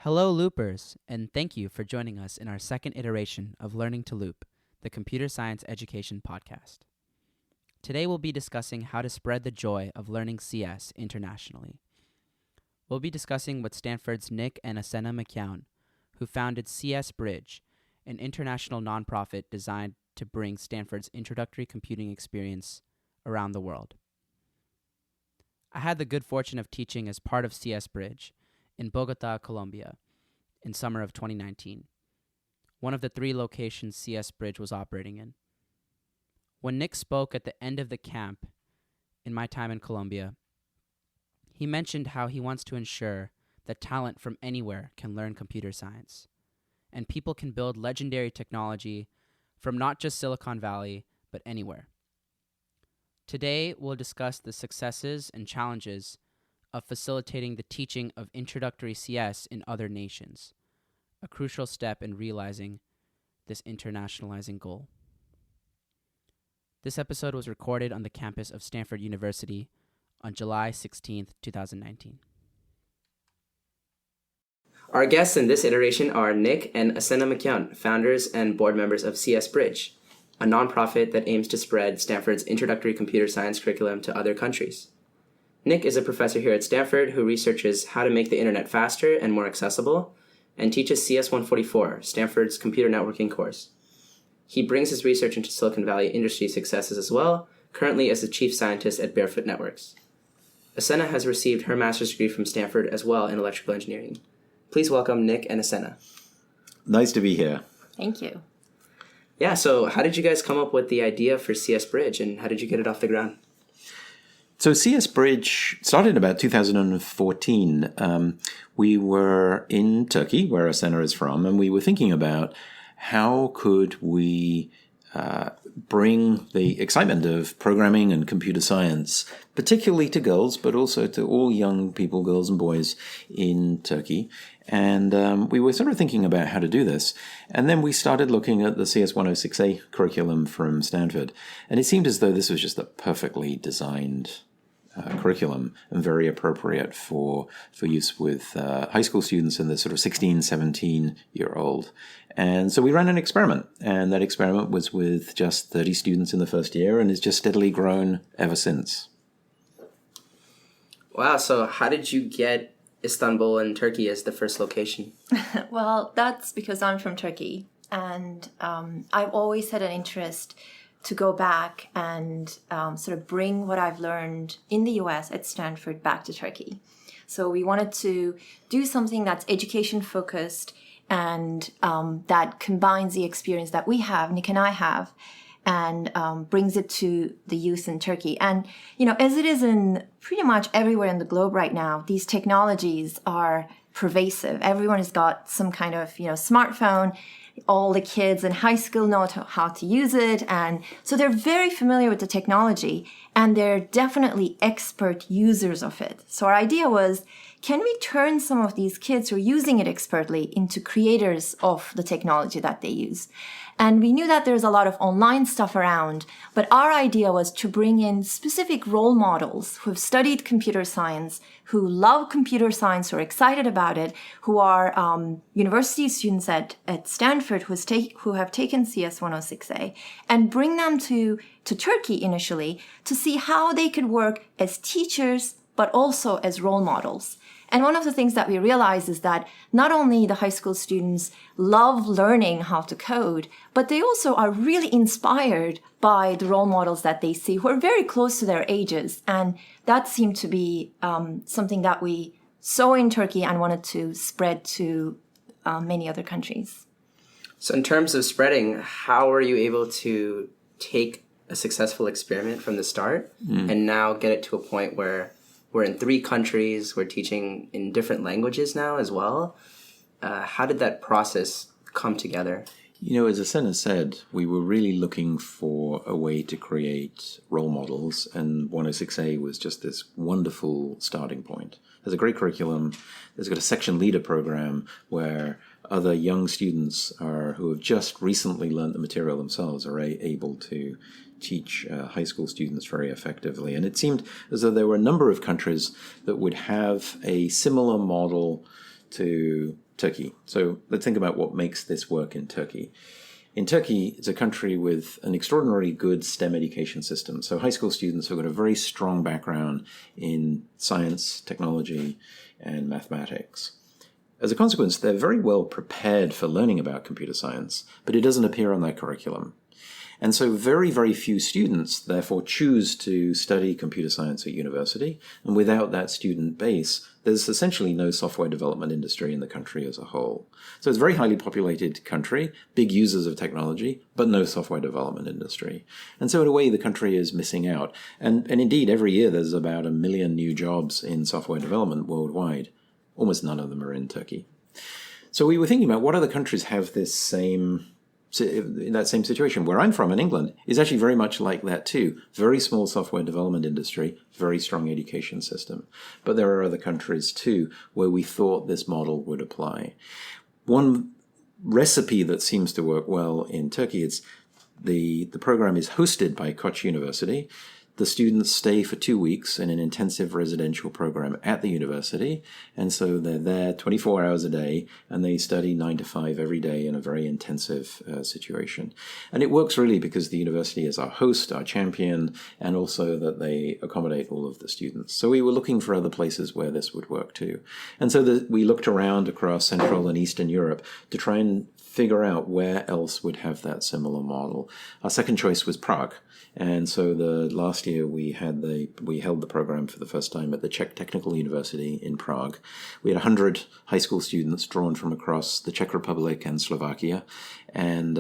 Hello, loopers, and thank you for joining us in our second iteration of Learning to Loop, the computer science education podcast. Today we'll be discussing how to spread the joy of learning CS internationally. We'll be discussing with Stanford's Nick and Asena McKeown, who founded CSBridge, an international nonprofit designed to bring Stanford's introductory computing experience around the world. I had the good fortune of teaching as part of CSBridge in Bogotá, Colombia, in summer of 2019, one of the 3 locations CSBridge was operating in. When Nick spoke at the end of the camp in my time in Colombia, he mentioned how he wants to ensure that talent from anywhere can learn computer science, and people can build legendary technology from not just Silicon Valley, but anywhere. Today, we'll discuss the successes and challenges of facilitating the teaching of introductory CS in other nations, a crucial step in realizing this internationalizing goal. This episode was recorded on the campus of Stanford University on July 16, 2019. Our guests in this iteration are Nick and Asena McKeown, founders and board members of CSBridge, a nonprofit that aims to spread Stanford's introductory computer science curriculum to other countries. Nick is a professor here at Stanford who researches how to make the internet faster and more accessible and teaches CS144, Stanford's computer networking course. He brings his research into Silicon Valley industry successes as well, currently as the chief scientist at Barefoot Networks. Asena has received her master's degree from Stanford as well in electrical engineering. Please welcome Nick and Asena. Nice to be here. Thank you. Yeah, so how did you guys come up with the idea for CSBridge and how did you get it off the ground? So CSBridge started in about 2014. We were in Turkey, where Asena is from, and we were thinking about how could we bring the excitement of programming and computer science, particularly to girls, but also to all young people, girls and boys in Turkey. And we were sort of thinking about how to do this. And then we started looking at the CS106A curriculum from Stanford. And it seemed as though this was just a perfectly designed curriculum and very appropriate for use with high school students and the sort of 16, 17-year-old. And so we ran an experiment, and that experiment was with just 30 students in the first year and has just steadily grown ever since. Wow, so how did you get Istanbul and Turkey as the first location? Well, that's because I'm from Turkey, and I've always had an interest to go back and sort of bring what I've learned in the US at Stanford back to Turkey. So we wanted to do something that's education-focused and that combines the experience that we have, Nick and I have, and brings it to the youth in Turkey. And, you know, as it is in pretty much everywhere in the globe right now, these technologies are pervasive. Everyone has got some kind of, smartphone. All the kids in high school know how to use it. And so they're very familiar with the technology, and they're definitely expert users of it. So our idea was, can we turn some of these kids who are using it expertly into creators of the technology that they use? And we knew that there's a lot of online stuff around, but our idea was to bring in specific role models who have studied computer science, who love computer science, who are excited about it, who are university students at Stanford who have taken CS106A, and bring them to Turkey initially to see how they could work as teachers, but also as role models. And one of the things that we realized is that not only the high school students love learning how to code, but they also are really inspired by the role models that they see who are very close to their ages. And that seemed to be something that we saw in Turkey and wanted to spread to many other countries. So in terms of spreading, how were you able to take a successful experiment from the start and now get it to a point where we're in 3 countries, we're teaching in different languages now as well? How did that process come together? You know, as Asena said, we were really looking for a way to create role models, and 106A was just this wonderful starting point. There's a great curriculum. There's got a section leader program where other young students who have just recently learned the material themselves are able to teach high school students very effectively. And it seemed as though there were a number of countries that would have a similar model to Turkey. So let's think about what makes this work in Turkey. In Turkey, it's a country with an extraordinarily good STEM education system. So high school students have got a very strong background in science, technology, and mathematics. As a consequence, they're very well prepared for learning about computer science, but it doesn't appear on their curriculum. And so very, very few students, therefore, choose to study computer science at university. And without that student base, there's essentially no software development industry in the country as a whole. So it's a very highly populated country, big users of technology, but no software development industry. And so in a way, the country is missing out. And indeed, every year there's about 1 million new jobs in software development worldwide. Almost none of them are in Turkey. So we were thinking about what other countries have this same in that same situation. Where I'm from in England is actually very much like that too. Very small software development industry, very strong education system. But there are other countries too where we thought this model would apply. One recipe that seems to work well in Turkey is the program is hosted by Koç University. The students stay for 2 weeks in an intensive residential program at the university, and so they're there 24 hours a day, and they study 9 to 5 every day in a very intensive situation. And it works really because the university is our host, our champion, and also that they accommodate all of the students. So we were looking for other places where this would work too. And so we looked around across Central and Eastern Europe to try and figure out where else would have that similar model. Our second choice was Prague. And so last year we held the program for the first time at the Czech Technical University in Prague. We had 100 high school students drawn from across the Czech Republic and Slovakia, and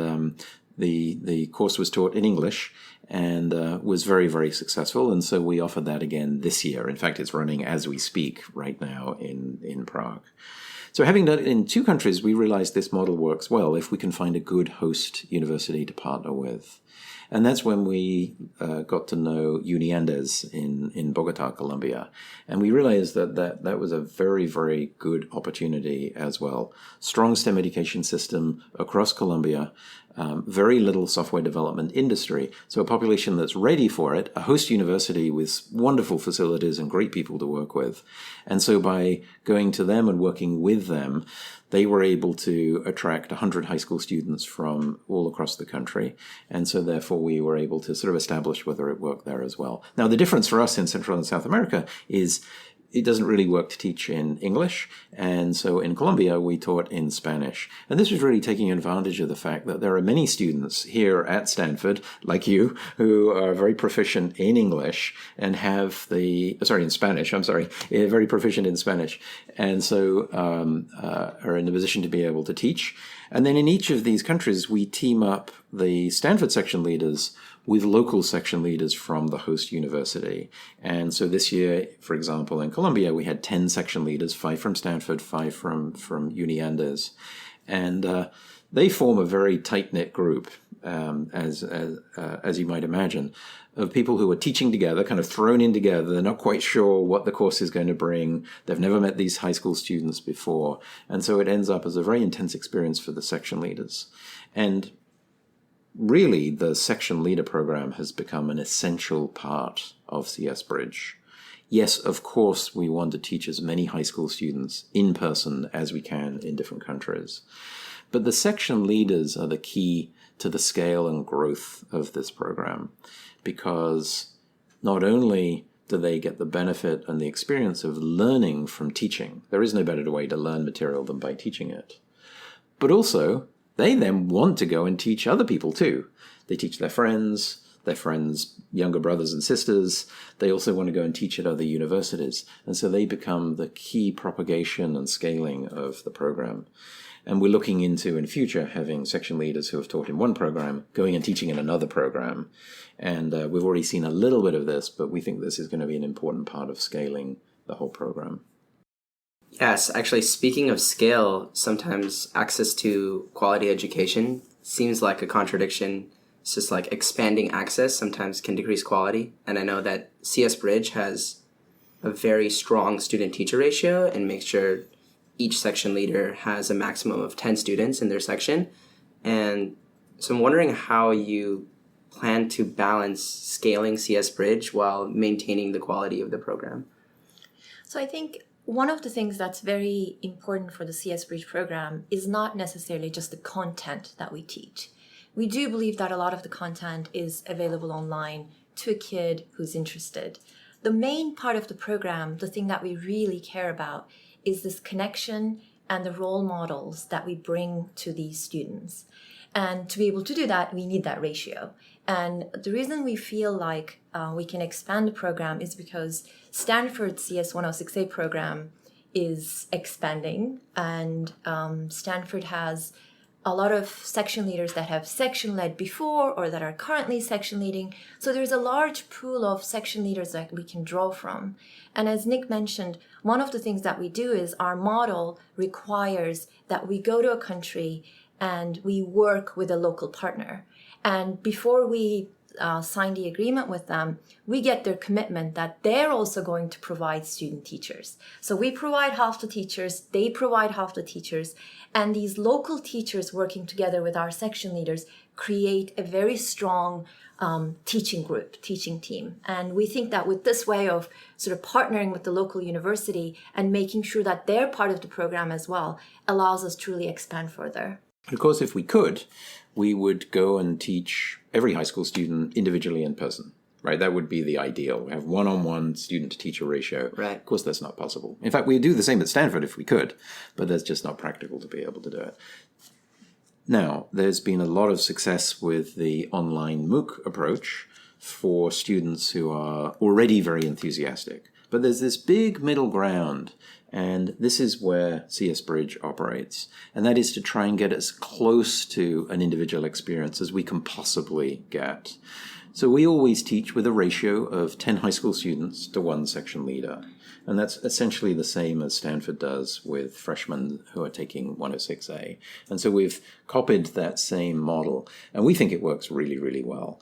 the course was taught in English and was very, very successful. And so we offered that again this year. In fact, it's running as we speak right now in Prague. So having done it in 2 countries, we realized this model works well if we can find a good host university to partner with. And that's when we got to know Uniandes in Bogotá, Colombia. And we realized that was a very, very good opportunity as well. Strong STEM education system across Colombia, very little software development industry. So a population that's ready for it, a host university with wonderful facilities and great people to work with. And so by going to them and working with them, they were able to attract 100 high school students from all across the country. And so therefore we were able to sort of establish whether it worked there as well. Now the difference for us in Central and South America is it doesn't really work to teach in English. And so in Colombia, we taught in Spanish. And this was really taking advantage of the fact that there are many students here at Stanford, like you, who are very proficient in English and have in Spanish, very proficient in Spanish. And so are in a position to be able to teach. And then in each of these countries, we team up the Stanford section leaders with local section leaders from the host university. And so this year, for example, in Colombia, we had 10 section leaders, 5 from Stanford, 5 from Uniandes. And they form a very tight-knit group, as you might imagine, of people who are teaching together, kind of thrown in together. They're not quite sure what the course is going to bring. They've never met these high school students before. And so it ends up as a very intense experience for the section leaders. And really, the section leader program has become an essential part of CSBridge. Yes, of course, we want to teach as many high school students in person as we can in different countries. But the section leaders are the key to the scale and growth of this program, because not only do they get the benefit and the experience of learning from teaching, there is no better way to learn material than by teaching it, but also they then want to go and teach other people too. They teach their friends' younger brothers and sisters. They also want to go and teach at other universities. And so they become the key propagation and scaling of the program. And we're looking into, in future, having section leaders who have taught in one program, going and teaching in another program. And we've already seen a little bit of this, but we think this is going to be an important part of scaling the whole program. Yes, actually, speaking of scale, sometimes access to quality education seems like a contradiction. It's just like expanding access sometimes can decrease quality. And I know that CSBridge has a very strong student-teacher ratio and makes sure each section leader has a maximum of 10 students in their section. And so I'm wondering how you plan to balance scaling CSBridge while maintaining the quality of the program. So I think One of the things that's very important for the CSBridge program is not necessarily just the content that we teach. We do believe that a lot of the content is available online to a kid who's interested. The main part of the program, the thing that we really care about, is this connection and the role models that we bring to these students. And to be able to do that, we need that ratio. And the reason we feel like we can expand the program is because Stanford's CS 106A program is expanding, and Stanford has a lot of section leaders that have section led before or that are currently section leading. So there's a large pool of section leaders that we can draw from. And as Nick mentioned, one of the things that we do is our model requires that we go to a country and we work with a local partner. And before we sign the agreement with them, we get their commitment that they're also going to provide student teachers. So we provide half the teachers, they provide half the teachers, and these local teachers working together with our section leaders create a very strong teaching group, teaching team. And we think that with this way of sort of partnering with the local university and making sure that they're part of the program as well allows us to really expand further. Of course, if we could, we would go and teach every high school student individually in person, right? That would be the ideal. We have one-on-one student-to-teacher ratio. Right. Of course, that's not possible. In fact, we'd do the same at Stanford if we could, but that's just not practical to be able to do it. Now, there's been a lot of success with the online MOOC approach for students who are already very enthusiastic. But there's this big middle ground, and this is where CSBridge operates, and that is to try and get as close to an individual experience as we can possibly get. So we always teach with a ratio of 10 high school students to one section leader, and that's essentially the same as Stanford does with freshmen who are taking 106A. And so we've copied that same model, and we think it works really, really well.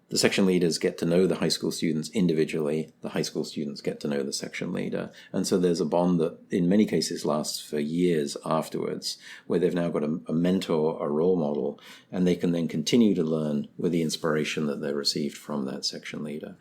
The section leaders get to know the high school students individually. The high school students get to know the section leader. And so there's a bond that in many cases lasts for years afterwards, where they've now got a mentor, a role model, and they can then continue to learn with the inspiration that they received from that section leader.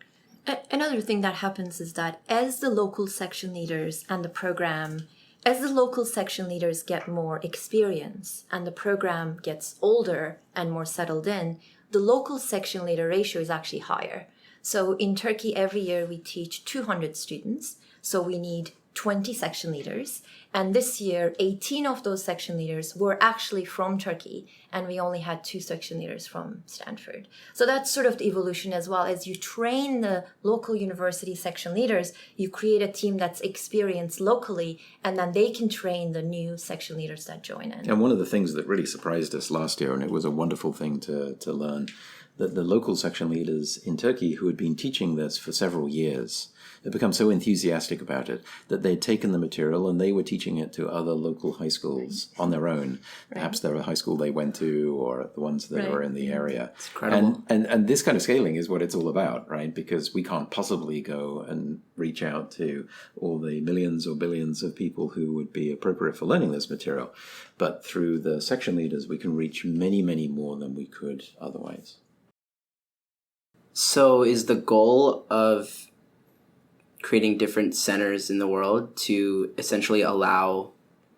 Another thing that happens is that as the local section leaders and the program, as the local section leaders get more experience and the program gets older and more settled in, the local section leader ratio is actually higher. So in Turkey, every year we teach 200 students. So we need 20 section leaders. And this year, 18 of those section leaders were actually from Turkey. And we only had 2 section leaders from Stanford. So that's sort of the evolution as well. As you train the local university section leaders, you create a team that's experienced locally, and then they can train the new section leaders that join in. And one of the things that really surprised us last year, and it was a wonderful thing to learn, that the local section leaders in Turkey who had been teaching this for several years had become so enthusiastic about it that they'd taken the material and they were teaching it to other local high schools on their own. Perhaps they're a high school they went to or the ones that are in the area. It's incredible. And this kind of scaling is what it's all about, right? Because we can't possibly go and reach out to all the millions or billions of people who would be appropriate for learning this material. But through the section leaders, we can reach many, many more than we could otherwise. So is the goal of creating different centers in the world to essentially allow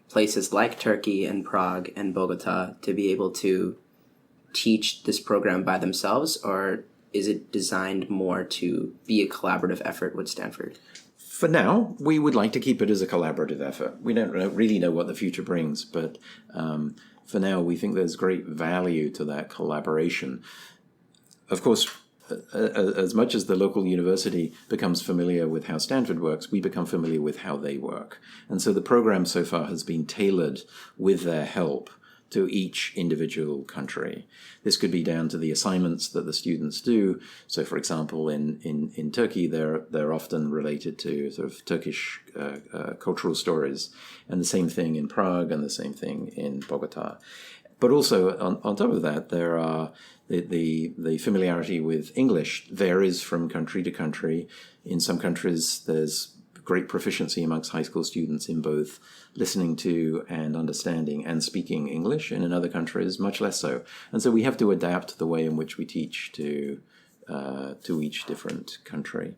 places like Turkey and Prague and Bogotá to be able to teach this program by themselves, or is it designed more to be a collaborative effort with Stanford? For now, we would like to keep it as a collaborative effort. We don't really know what the future brings, but for now, we think there's great value to that collaboration. Of course, as much as the local university becomes familiar with how Stanford works, we become familiar with how they work. And so the program so far has been tailored with their help to each individual country. This could be down to the assignments that the students do. So, for example, in Turkey, they're often related to sort of Turkish cultural stories, and the same thing in Prague and the same thing in Bogotá. But also, on top of that, there are the familiarity with English varies from country to country. In some countries, there's great proficiency amongst high school students in both listening to and understanding and speaking English, and in other countries, much less so. And so we have to adapt the way in which we teach to each different country.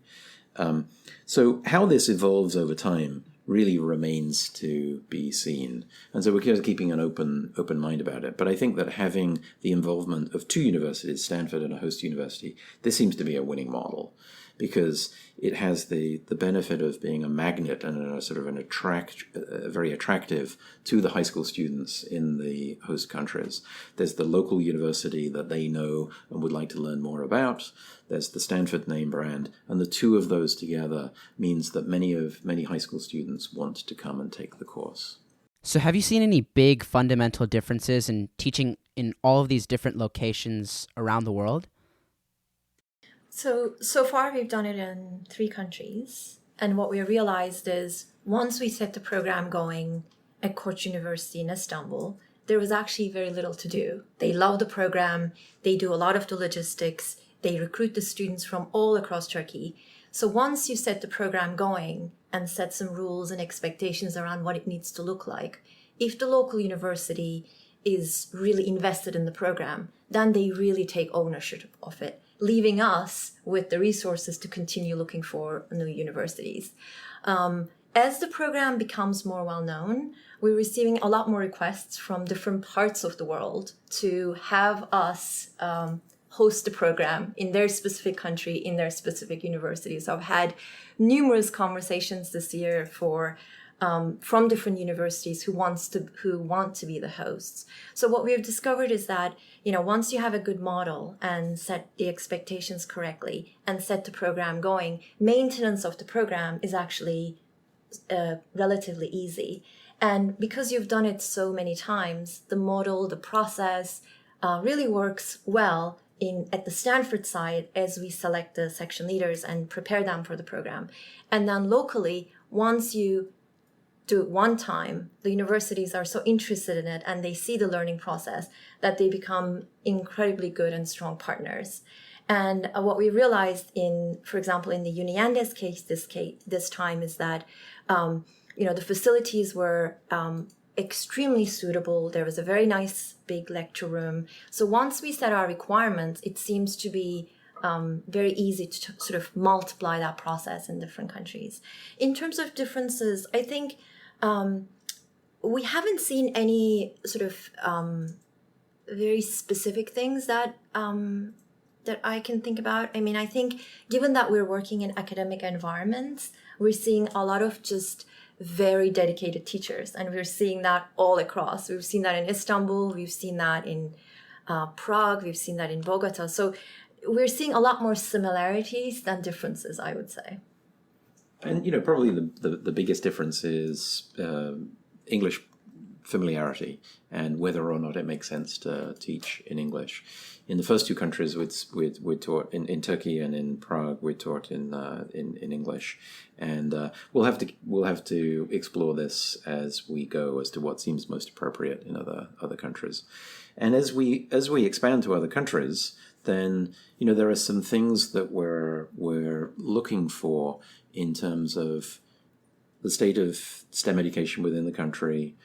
So how this evolves over time really remains to be seen. And so we're just keeping an open mind about it. But I think that having the involvement of two universities, Stanford and a host university, this seems to be a winning model, because it has the benefit of being a magnet and a sort of very attractive to the high school students in the host countries. There's the local university that they know and would like to learn more about. There's the Stanford name brand, and the two of those together means that many high school students want to come and take the course. So have you seen any big fundamental differences in teaching in all of these different locations around the world? So far we've done it in 3 countries. And what we realized is once we set the program going at Koç University in Istanbul, there was actually very little to do. They love the program. They do a lot of the logistics. They recruit the students from all across Turkey. So once you set the program going and set some rules and expectations around what it needs to look like, if the local university is really invested in the program, then they really take ownership of it, leaving us with the resources to continue looking for new universities. As the program becomes more well-known, we're receiving a lot more requests from different parts of the world to have us host the program in their specific country, in their specific university. So I've had numerous conversations this year from different universities who want to be the hosts. So what we've discovered is that, once you have a good model and set the expectations correctly and set the program going, maintenance of the program is actually relatively easy. And because you've done it so many times, the model, the process really works well at the Stanford side as we select the section leaders and prepare them for the program. And then locally, once you do it one time, the universities are so interested in it and they see the learning process that they become incredibly good and strong partners. And what we realized for example, in the Uniandes case this time is that, the facilities were extremely suitable. There was a very nice big lecture room. So once we set our requirements, it seems to be very easy to sort of multiply that process in different countries. In terms of differences, I think we haven't seen any sort of very specific things that I can think about. I mean, I think given that we're working in academic environments, we're seeing a lot of just very dedicated teachers, and we're seeing that all across. We've seen that in Istanbul, we've seen that in Prague, we've seen that in Bogotá. So we're seeing a lot more similarities than differences, I would say. And, probably the biggest difference is English familiarity and whether or not it makes sense to teach in English. In the first 2 countries, we're taught in Turkey and in Prague. We're taught in English, and we'll have to explore this as we go as to what seems most appropriate in other countries. And as we expand to other countries, then there are some things that we're looking for in terms of the state of STEM education within the country,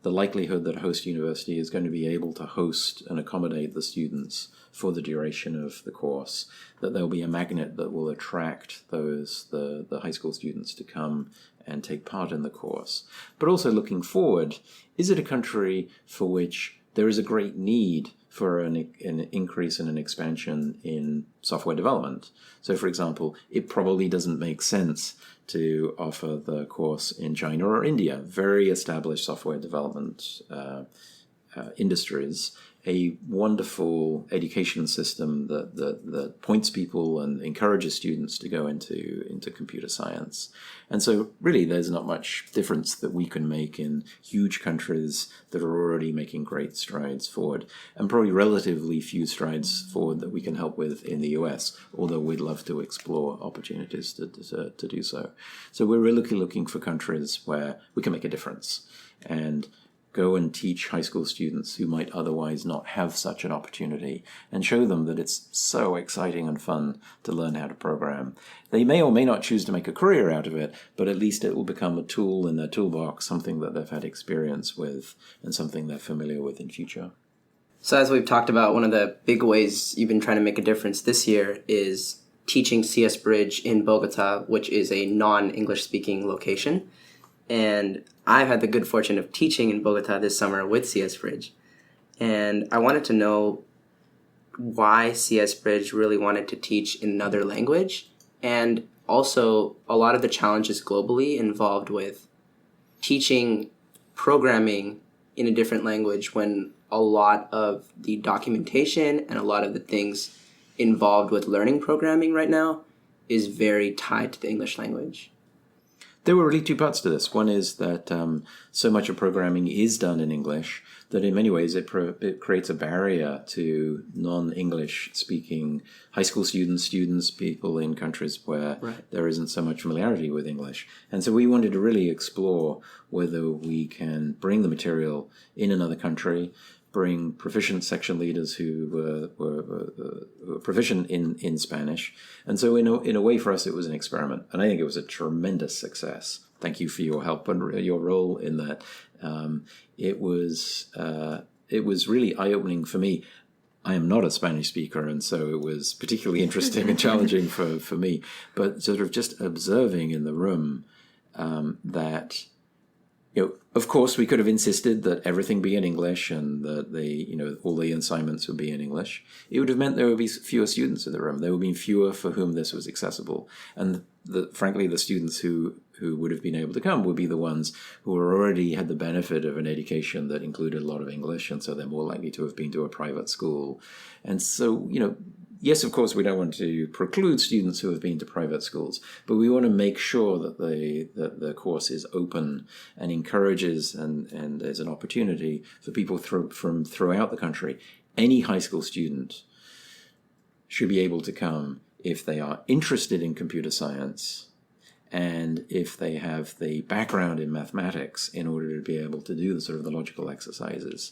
the likelihood that a host university is going to be able to host and accommodate the students for the duration of the course, that there'll be a magnet that will attract the high school students to come and take part in the course. But also looking forward, is it a country for which there is a great need for an increase and an expansion in software development? So, for example, it probably doesn't make sense to offer the course in China or India, very established software development industries, a wonderful education system that points people and encourages students to go into computer science. And so really there's not much difference that we can make in huge countries that are already making great strides forward, and probably relatively few strides forward that we can help with in the US, although we'd love to explore opportunities to do so. So we're really looking for countries where we can make a difference and go and teach high school students who might otherwise not have such an opportunity, and show them that it's so exciting and fun to learn how to program. They may or may not choose to make a career out of it, but at least it will become a tool in their toolbox, something that they've had experience with and something they're familiar with in future. So as we've talked about, one of the big ways you've been trying to make a difference this year is teaching CSBridge in Bogotá, which is a non-English speaking location. And I've had the good fortune of teaching in Bogotá this summer with CSBridge. And I wanted to know why CSBridge really wanted to teach in another language, and also a lot of the challenges globally involved with teaching programming in a different language when a lot of the documentation and a lot of the things involved with learning programming right now is very tied to the English language. There were really two parts to this. One is that so much of programming is done in English that in many ways it creates a barrier to non-English speaking high school students, people in countries where there isn't so much familiarity with English. And so we wanted to really explore whether we can bring the material in another country, bring proficient section leaders who were proficient in Spanish. And so in a way for us it was an experiment. And I think it was a tremendous success. Thank you for your help and your role in that. It was really eye-opening for me. I am not a Spanish speaker, and so it was particularly interesting and challenging for me. But sort of just observing in the room that, of course, we could have insisted that everything be in English and that all the assignments would be in English. It would have meant there would be fewer students in the room. There would be fewer for whom this was accessible. And frankly, the students who would have been able to come would be the ones who already had the benefit of an education that included a lot of English, and so they're more likely to have been to a private school. And so, yes, of course, we don't want to preclude students who have been to private schools, but we want to make sure that the course is open and encourages and there's an opportunity for people from throughout the country. Any high school student should be able to come if they are interested in computer science and if they have the background in mathematics in order to be able to do the logical exercises.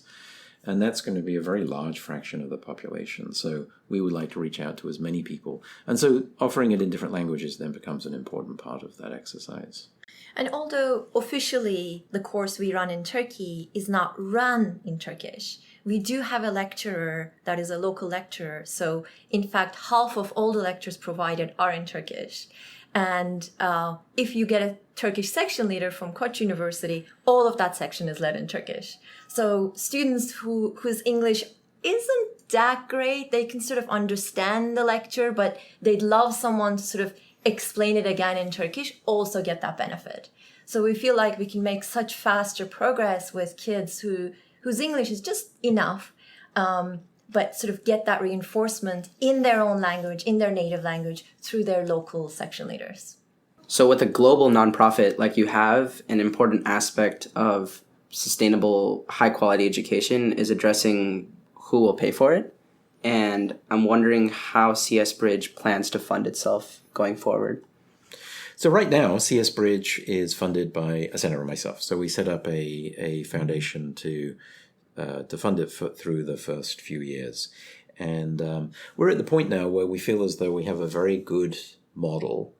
And that's going to be a very large fraction of the population. So we would like to reach out to as many people. And so offering it in different languages then becomes an important part of that exercise. And although officially the course we run in Turkey is not run in Turkish, we do have a lecturer that is a local lecturer. So in fact, half of all the lectures provided are in Turkish. And if you get a Turkish section leader from Koç University, all of that section is led in Turkish. So students whose English isn't that great, they can sort of understand the lecture, but they'd love someone to sort of explain it again in Turkish, also get that benefit. So we feel like we can make such faster progress with kids whose English is just enough, but sort of get that reinforcement in their own language, in their native language, through their local section leaders. So with a global nonprofit like you have, an important aspect of sustainable, high-quality education is addressing who will pay for it. And I'm wondering how CSBridge plans to fund itself going forward. So right now, CSBridge is funded by Asena and myself. So we set up a foundation to fund it through the first few years. And we're at the point now where we feel as though we have a very good model.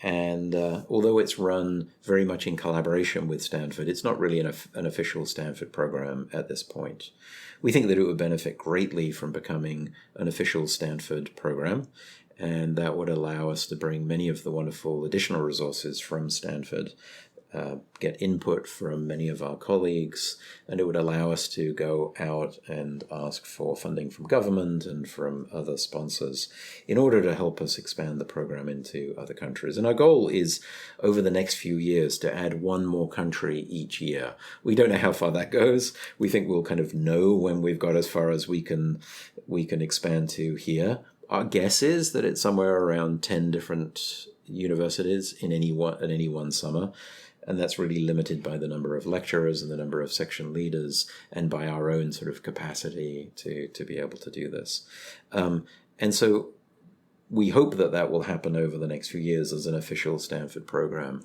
And although it's run very much in collaboration with Stanford, it's not really an official Stanford program at this point. We think that it would benefit greatly from becoming an official Stanford program, and that would allow us to bring many of the wonderful additional resources from Stanford, get input from many of our colleagues, and it would allow us to go out and ask for funding from government and from other sponsors in order to help us expand the program into other countries. And our goal is, over the next few years, to add one more country each year. We don't know how far that goes. We think we'll kind of know when we've got as far as we can expand to here. Our guess is that it's somewhere around 10 different universities in any one summer. And that's really limited by the number of lecturers and the number of section leaders and by our own sort of capacity to be able to do this. And so we hope that will happen over the next few years as an official Stanford program.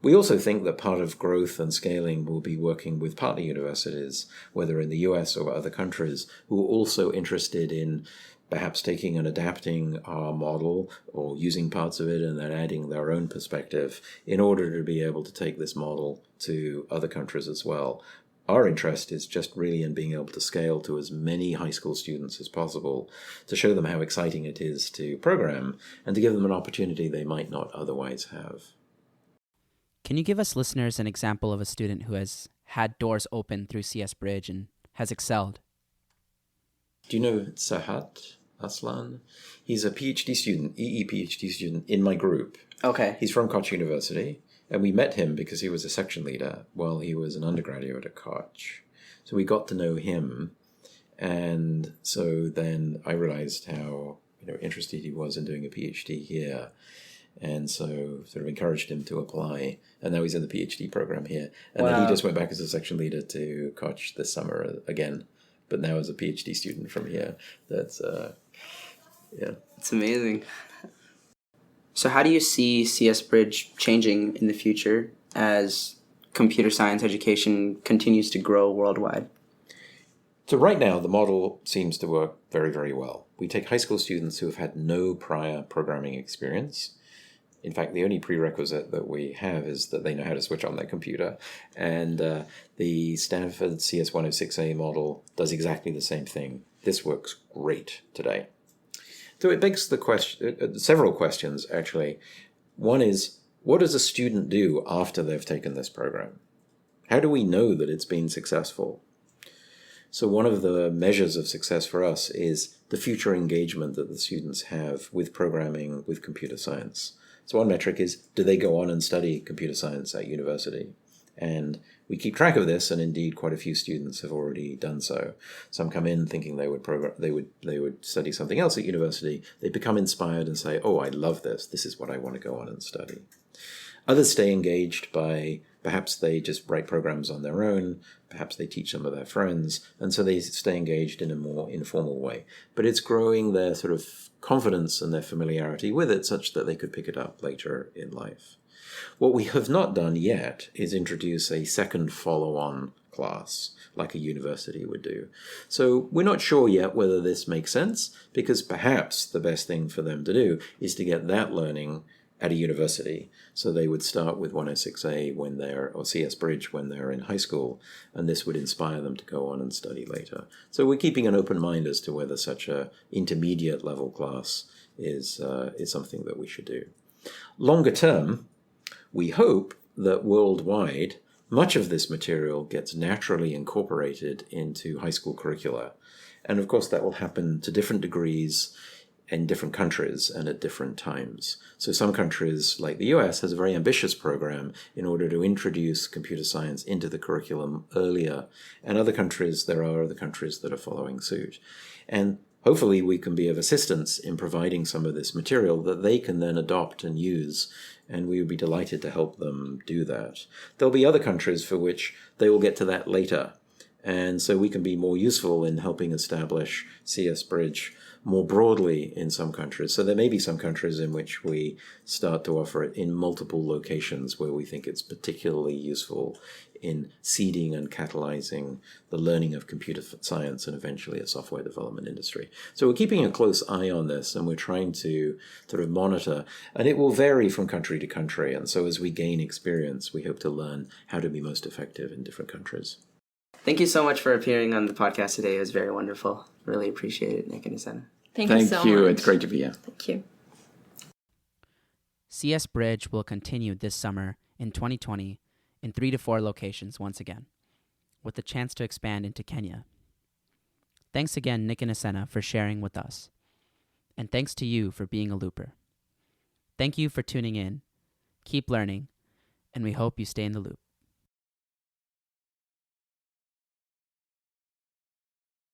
We also think that part of growth and scaling will be working with partner universities, whether in the US or other countries, who are also interested in perhaps taking and adapting our model or using parts of it and then adding their own perspective in order to be able to take this model to other countries as well. Our interest is just really in being able to scale to as many high school students as possible, to show them how exciting it is to program and to give them an opportunity they might not otherwise have. Can you give us listeners an example of a student who has had doors open through CSBridge and has excelled? Do you know Sahat Aslan? He's a PhD student, PhD student in my group. Okay. He's from Koç University, and we met him because he was a section leader while he was an undergraduate at Koç. So we got to know him, and so then I realized how interested he was in doing a PhD here, and so sort of encouraged him to apply, and now he's in the PhD program here. And then he just went back as a section leader to Koç this summer again, but now as a PhD student from here. That's It's amazing. So how do you see CSBridge changing in the future as computer science education continues to grow worldwide? So right now, the model seems to work very, very well. We take high school students who have had no prior programming experience. In fact, the only prerequisite that we have is that they know how to switch on their computer. And the Stanford CS106A model does exactly the same thing. This works great today. So it begs the question, several questions, actually. One is, what does a student do after they've taken this program? How do we know that it's been successful? So one of the measures of success for us is the future engagement that the students have with programming, with computer science. So one metric is, do they go on and study computer science at university? And we keep track of this, and indeed quite a few students have already done so. Some come in thinking they would study something else at university. They become inspired and say, oh, I love this. This is what I want to go on and study. Others stay engaged by perhaps they just write programs on their own, perhaps they teach some of their friends, and so they stay engaged in a more informal way. But it's growing their sort of confidence and their familiarity with it such that they could pick it up later in life. What we have not done yet is introduce a second follow-on class like a university would do. So we're not sure yet whether this makes sense, because perhaps the best thing for them to do is to get that learning at a university. So they would start with 106A or CSBridge when they're in high school, and this would inspire them to go on and study later. So we're keeping an open mind as to whether such a intermediate level class is something that we should do. Longer term, we hope that worldwide, much of this material gets naturally incorporated into high school curricula. And of course, that will happen to different degrees in different countries and at different times. So some countries, like the US, has a very ambitious program in order to introduce computer science into the curriculum earlier. And there are other countries that are following suit. And hopefully we can be of assistance in providing some of this material that they can then adopt and use, and we would be delighted to help them do that. There'll be other countries for which they will get to that later, and so we can be more useful in helping establish CSBridge more broadly in some countries. So there may be some countries in which we start to offer it in multiple locations where we think it's particularly useful in seeding and catalyzing the learning of computer science and eventually a software development industry. So we're keeping a close eye on this, and we're trying to sort of monitor, and it will vary from country to country. And so as we gain experience, we hope to learn how to be most effective in different countries. Thank you so much for appearing on the podcast today. It was very wonderful. Really appreciate it, Nick and Asena. Thank you so much. It's great to be here. Thank you. CSBridge will continue this summer in 2020 in 3 to 4 locations once again, with the chance to expand into Kenya. Thanks again, Nick and Asena, for sharing with us. And thanks to you for being a looper. Thank you for tuning in. Keep learning, and we hope you stay in the loop.